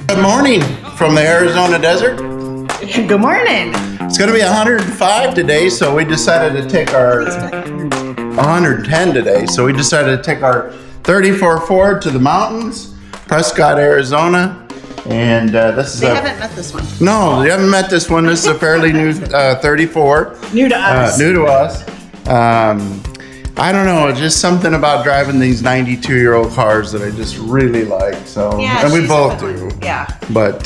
Good morning from the Arizona desert. Good morning. It's going to be 105 today, so we decided to take our 110 today. So we decided to take our 34 Ford to the mountains, Prescott, Arizona, and this is. They haven't met this one. No, they haven't met this one. This is a fairly new 34. New to us. New to us. I don't know, just something about driving these 92-year-old cars that I just really like. So, Yeah, and we she's both a good do. one. Yeah. But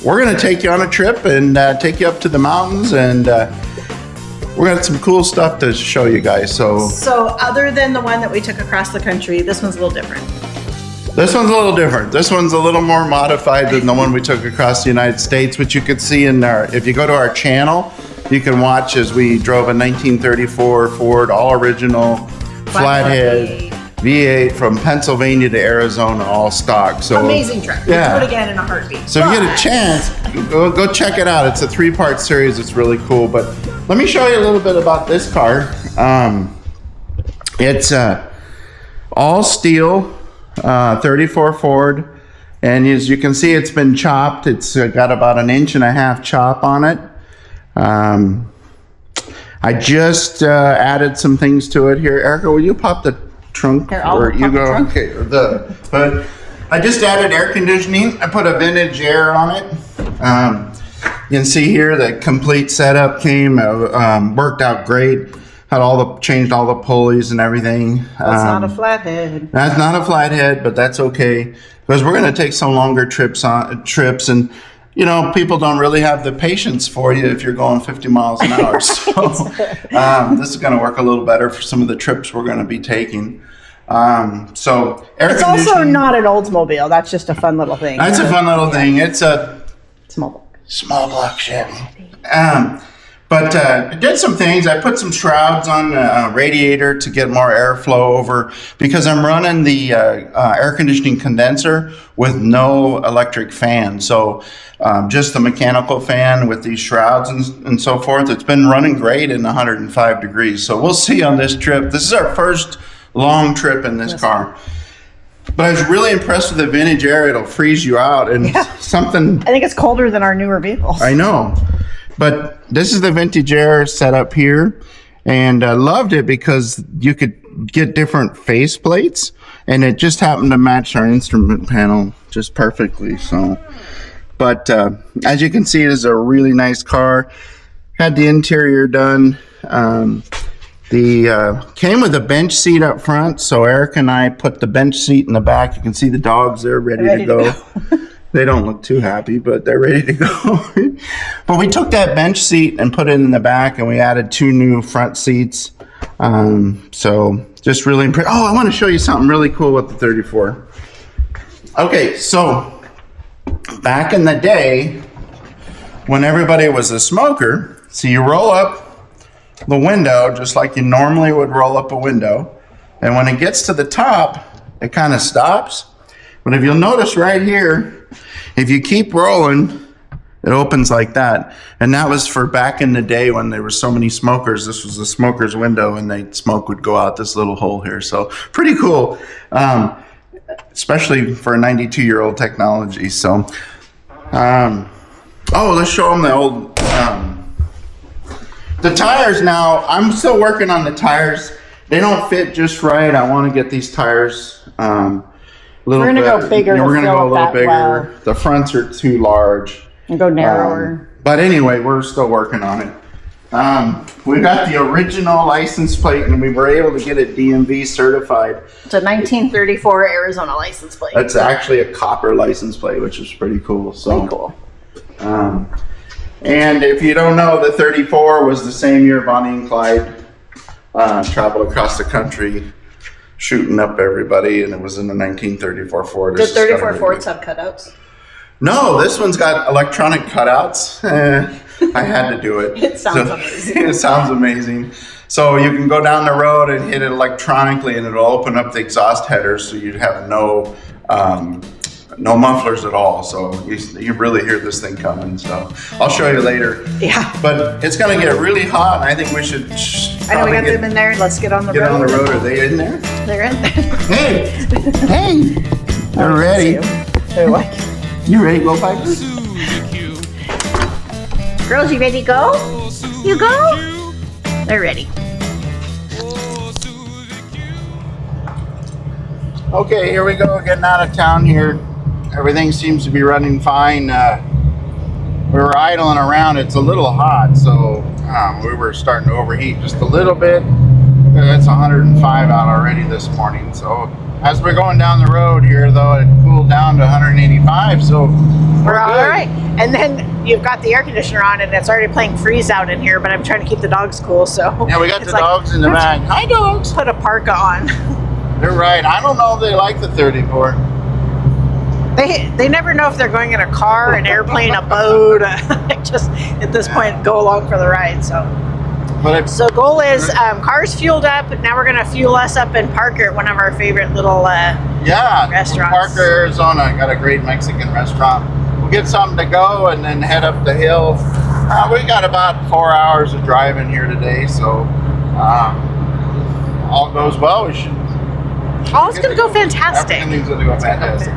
we're gonna take you on a trip and take you up to the mountains, and we're gonna have some cool stuff to show you guys. So other than the one that we took across the country, this one's a little different. This one's a little different. This one's a little more modified than the one we took across the United States, which you could see in our. If you go to our channel, you can watch as we drove a 1934 Ford, all original, flathead V8 from Pennsylvania to Arizona, all stock. So Amazing trip. Yeah. We'll do it again in a heartbeat. So if you get a chance, go check it out. It's a 3-part series. It's really cool. But let me show you a little bit about this car. It's all steel, 34 Ford. And as you can see, it's been chopped. It's got about 1.5 inch chop on it. I just added some things to it here. Erika, will you pop the trunk? Here, I'll pop the trunk. Okay, but I just added air conditioning. I put a vintage air on it. You can see here the complete setup came, worked out great. Had changed all the pulleys and everything. That's not a flathead. That's not a flathead, but that's okay because we're going to take some longer trips, and you know, people don't really have the patience for you if you're going 50 miles an hour. So this is going to work a little better for some of the trips we're going to be taking. So It's also not an Oldsmobile. That's just a fun little thing. That's a fun little thing. It's a small block Chevy. But I did some things. I put some shrouds on the radiator to get more airflow over, because I'm running the air conditioning condenser with no electric fan. So just the mechanical fan with these shrouds and so forth. It's been running great in 105 degrees. So we'll see on this trip. This is our first long trip in this car. But I was really impressed with the vintage air. It'll freeze you out. And something... I think it's colder than our newer vehicles. I know. But this is the vintage air set up here, and I loved it because you could get different face plates, and it just happened to match our instrument panel just perfectly. So, but as you can see, it is a really nice car. Had the interior done. Came with a bench seat up front, so Erika and I put the bench seat in the back. You can see the dogs there ready to go. They don't look too happy, but they're ready to go. But we took that bench seat and put it in the back, and we added 2 new front seats. So just really impressed. Oh, I want to show you something really cool with the 34. Okay, so back in the day, when everybody was a smoker, so you roll up the window just like you normally would roll up a window. And when it gets to the top, it kind of stops. But if you'll notice right here, if you keep rolling, it opens like that. And that was for back in the day when there were so many smokers. This was the smoker's window, and smoke would go out this little hole here. So pretty cool, especially for a 92-year-old technology. So, let's show them the old, the tires now. I'm still working on the tires. They don't fit just right. I want to get these tires, we're going to go bigger. We're going to go a little bigger. Well. The fronts are too large. And go narrower. But anyway, we're still working on it. We got the original license plate, and we were able to get it DMV certified. It's a 1934 Arizona license plate. It's actually a copper license plate, which is pretty cool. So, pretty cool. And if you don't know, the 34 was the same year Bonnie and Clyde traveled across the country, shooting up everybody, and it was in the 1934 Ford. Did 34 Fords have cutouts? No, this one's got electronic cutouts. I had to do it. It sounds amazing. It sounds amazing. So you can go down the road and hit it electronically, and it'll open up the exhaust headers, so you'd have no mufflers at all. So you really hear this thing coming. So I'll show you later. Yeah. But it's going to get really hot, and I think we should. I know we got them in there. Let's get on the road. Get on the road. Are they in there? They're in there. Hey, they're ready. They're like. You ready to go, Piper? Girls, you ready to go? You go? They're ready. Okay, here we go, getting out of town here. Everything seems to be running fine. We were idling around. It's a little hot, so we were starting to overheat just a little bit. It's 105 out already this morning. So as we're going down the road here, though, it cooled down to 185. So we're all right. And then you've got the air conditioner on, and it's already playing freeze out in here. But I'm trying to keep the dogs cool. So yeah, we got the dogs in the back. Hi, dogs. Put a parka on. They're right. I don't know if they like the 34. They never know if they're going in a car, an airplane, a boat. Just at this point, go along for the ride. So goal is cars fueled up. Now we're gonna fuel us up and Parker at one of our favorite little restaurants. Parker, Arizona, got a great Mexican restaurant. We'll get something to go and then head up the hill. We got about 4 hours of driving here today, so all goes well. We should. All it's gonna go fantastic. Everything's gonna go fantastic.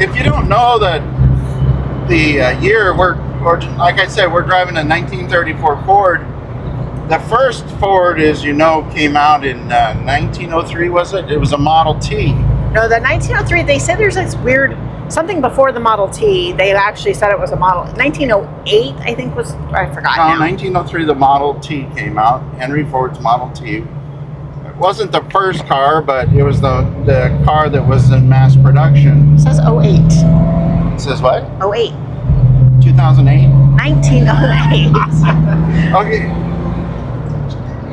If you don't know that the year we're like I said, we're driving a 1934 Ford. The first Ford, as you know, came out in 1903, was it? It was a Model T. No, the 1903, they said there's this weird, something before the Model T. They actually said it was a Model, 1908, I think was, I forgot now. 1903, the Model T came out, Henry Ford's Model T. It wasn't the first car, but it was the car that was in mass production. It says 08. It says what? 08. 2008? 1908. Okay.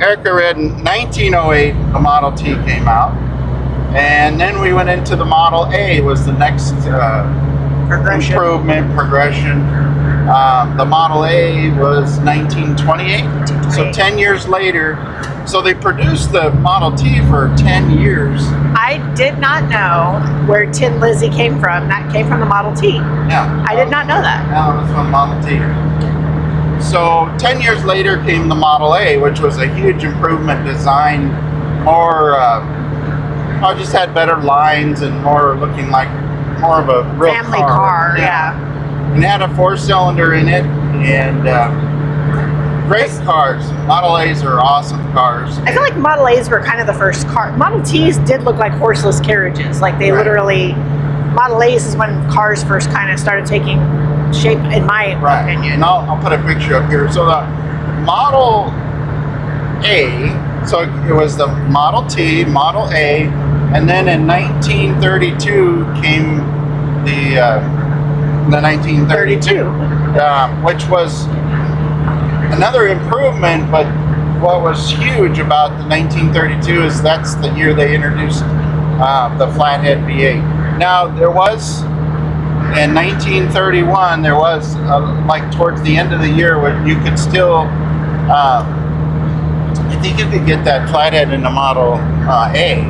Erika read in 1908, the Model T came out. And then we went into the Model A, was the next progression. The Model A was 1928. So 10 years later. So they produced the Model T for 10 years. I did not know where Tin Lizzy came from. That came from the Model T. Yeah. I did not know that. No, it was from the Model T. So 10 years later came the Model A, which was a huge improvement design, more, just had better lines and more looking like more of a real family car. Yeah. And it had a 4-cylinder in it, and great cars. Model A's are awesome cars. I feel like Model A's were kind of the first car. Model T's did look like horseless carriages. Like they literally, Model A's is when cars first kind of started taking shape, in my opinion. And I'll put a picture up here. So the Model A, so it was the Model T, Model A, and then in 1932 came the 1932, which was another improvement, but what was huge about the 1932 is that's the year they introduced the flathead V8. Now there was, in 1931, there was like towards the end of the year where you could still, I think you could get that flathead in the Model A.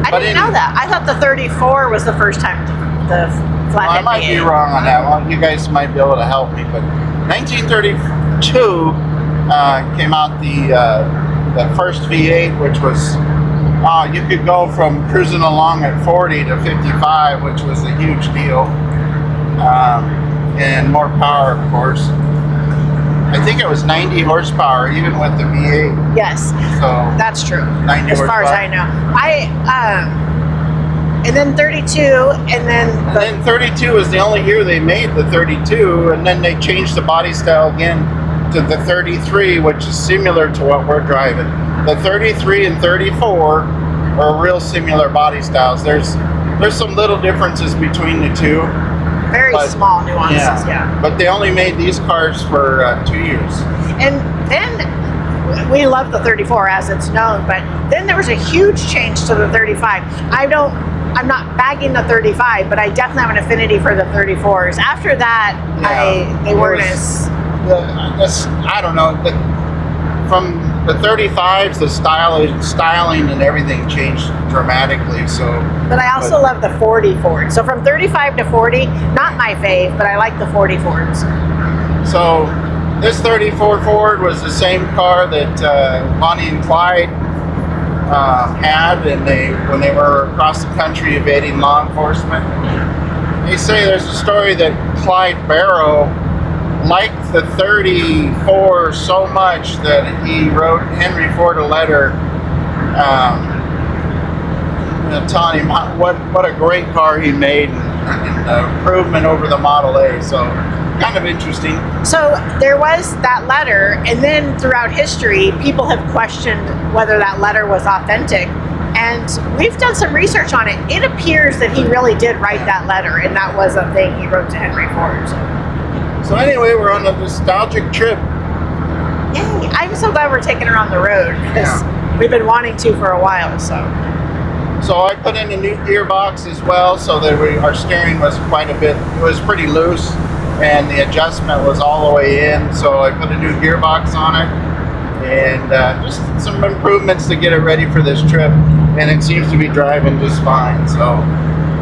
I didn't know that. I thought the 34 was the first time the flathead V8. I might be wrong on that one. You guys might be able to help me, but 1932 came out the first V8, which was you could go from cruising along at 40 to 55, which was a huge deal, and more power, of course. I think it was 90 horsepower even with the V8. Yes, so that's true. 90 as horsepower. Far as I know, and then 32, and then 32 was the only year they made the 32, and then they changed the body style again to the 33, which is similar to what we're driving. The 33 and 34 are real similar body styles. There's some little differences between the two. Very small nuances, yeah. But they only made these cars for 2 years. And then we love the 34 as it's known, but then there was a huge change to the 35. I'm not bagging the 35, but I definitely have an affinity for the 34s. After that, they weren't as... I don't know. From the 35s, the styling and everything changed dramatically. But I also love the 40 Ford. So from 35 to 40, not my fave, but I like the 40 Fords. So this 34 Ford was the same car that Bonnie and Clyde had, and when they were across the country evading law enforcement. they say there's a story that Clyde Barrow liked the 34 so much that he wrote Henry Ford a letter telling him what a great car he made and improvement over the Model A. So kind of interesting. So there was that letter, and then throughout history, people have questioned whether that letter was authentic. And we've done some research on it. It appears that he really did write that letter, and that was a thing he wrote to Henry Ford. So anyway, we're on a nostalgic trip. Yay! I'm so glad we're taking her on the road because we've been wanting to for a while. So I put in a new gearbox as well, so that our steering was quite a bit. It was pretty loose, and the adjustment was all the way in. So I put a new gearbox on it, and just some improvements to get it ready for this trip. And it seems to be driving just fine. So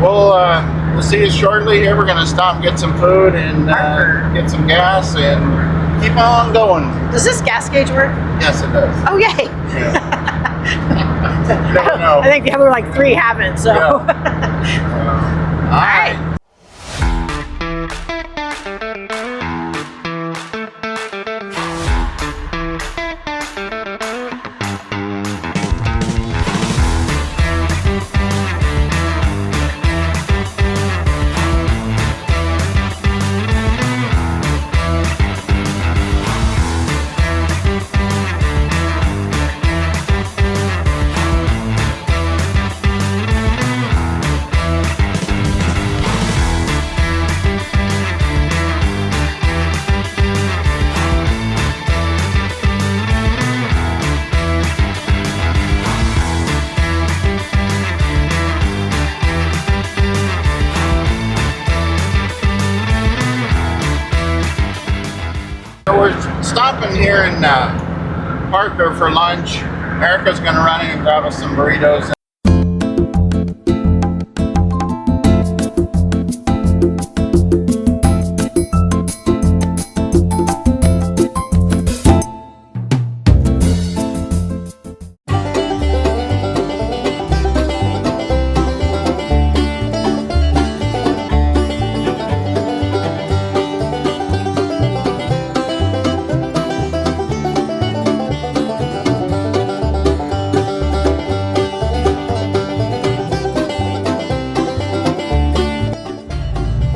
we'll see you shortly here. We're going to stop and get some food and get some gas and keep on going. Does this gas gauge work? Yes, it does. Oh, yay! Yeah. Never know. I think the other like 3 haven't. So. Yeah. All right. We're stopping here in Parker for lunch. Erika's going to run in and grab us some burritos.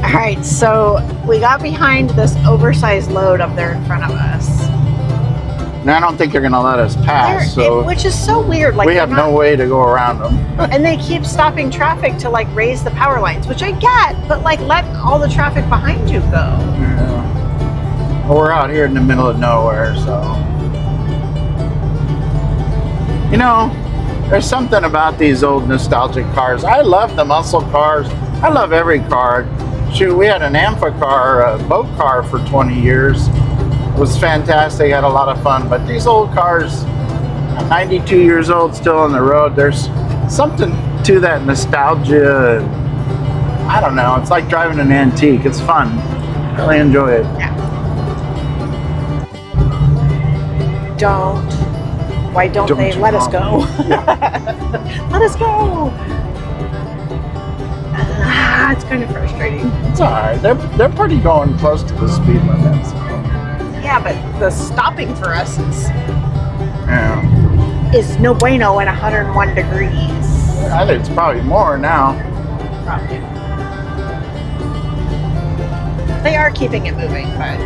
Alright, so we got behind this oversized load up there in front of us. Now I don't think they're going to let us pass, Which is so weird. Like we have no way to go around them. And they keep stopping traffic to like raise the power lines, which I get, but like let all the traffic behind you go. Yeah. Well, we're out here in the middle of nowhere, so. You know, there's something about these old nostalgic cars. I love the muscle cars. I love every car. Shoot, we had an Ampha car, a boat car for 20 years. It was fantastic, had a lot of fun. But these old cars, 92 years old, still on the road, there's something to that nostalgia. I don't know, it's like driving an antique. It's fun. Really enjoy it. Yeah. Why don't they let us go? Let us go. It's kind of frustrating. It's alright. They're pretty going close to the speed limit. So. Yeah, but the stopping for us is no bueno at 101 degrees. I think it's probably more now. Probably. They are keeping it moving, but.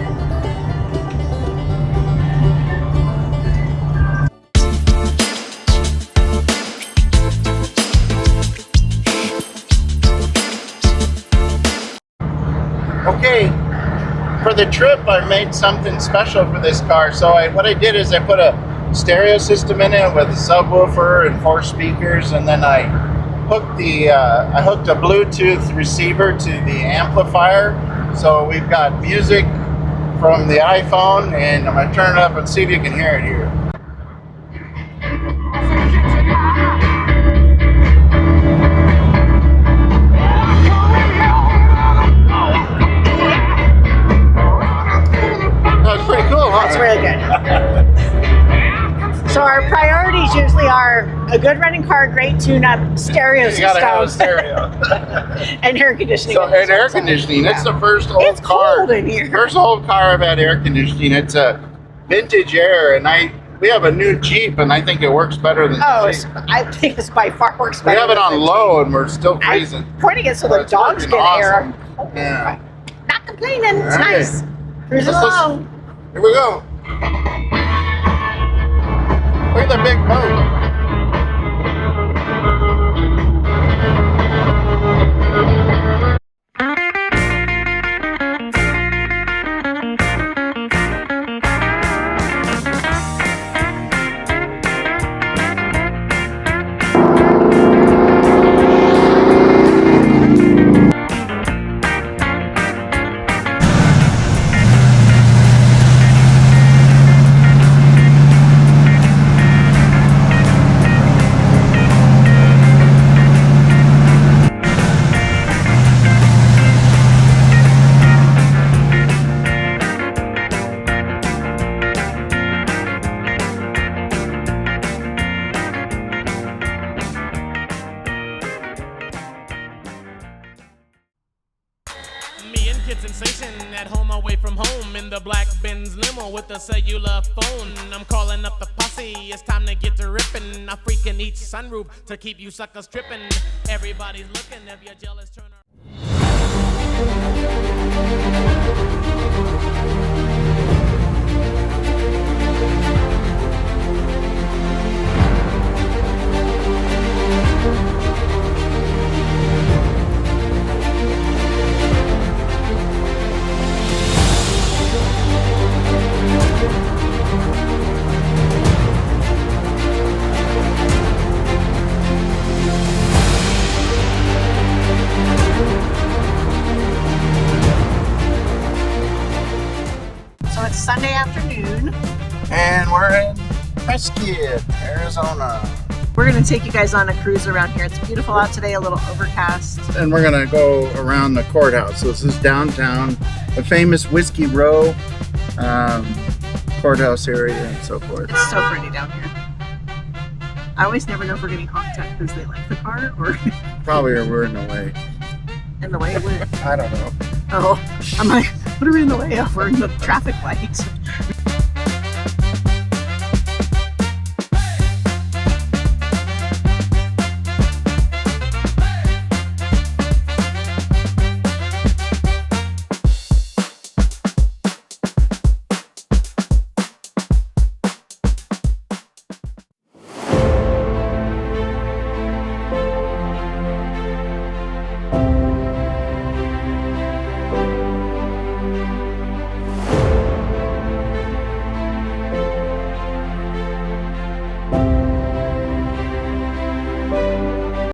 Okay, for the trip I made something special for this car. So what I did is I put a stereo system in it with a subwoofer and 4 speakers, and then I hooked a Bluetooth receiver to the amplifier. So we've got music from the iPhone, and I'm gonna turn it up and see if you can hear it here. Pretty cool, huh? That's really good. So our priorities usually are a good running car, great big tune-up stereo You gotta have a system stereo. and air conditioning. So, and air conditioning. It's the first old It's car. cold in here. First old car I've had air conditioning. It's a vintage air, and we have a new Jeep, and I think it works better than the Jeep. I think it's by far works better. We have it than on the low, and we're still Jeep. freezing. I'm pointing it so the It's dogs working get air. awesome. Yeah. Not complaining. It's Okay. nice. Cruising Let's along. Here we go. Look at the big boat. Me and Kid Sensation at home away from home in the black Benz limo with a cellular phone. I'm calling up the posse, it's time to get to ripping. I freaking each sunroof to keep you suckers tripping. Everybody's looking, if you're jealous, turn around. So it's Sunday afternoon. And we're in Prescott, Arizona. We're going to take you guys on a cruise around here. It's beautiful out today, a little overcast. And we're gonna go around the courthouse. So this is downtown, the famous Whiskey Row courthouse area and so forth. It's so pretty down here. I always never know if we're getting honked at because they like the car or Probably we're in the way. in the way of it. I don't know. Oh, I'm like, what are we in the way of? We're in the traffic light.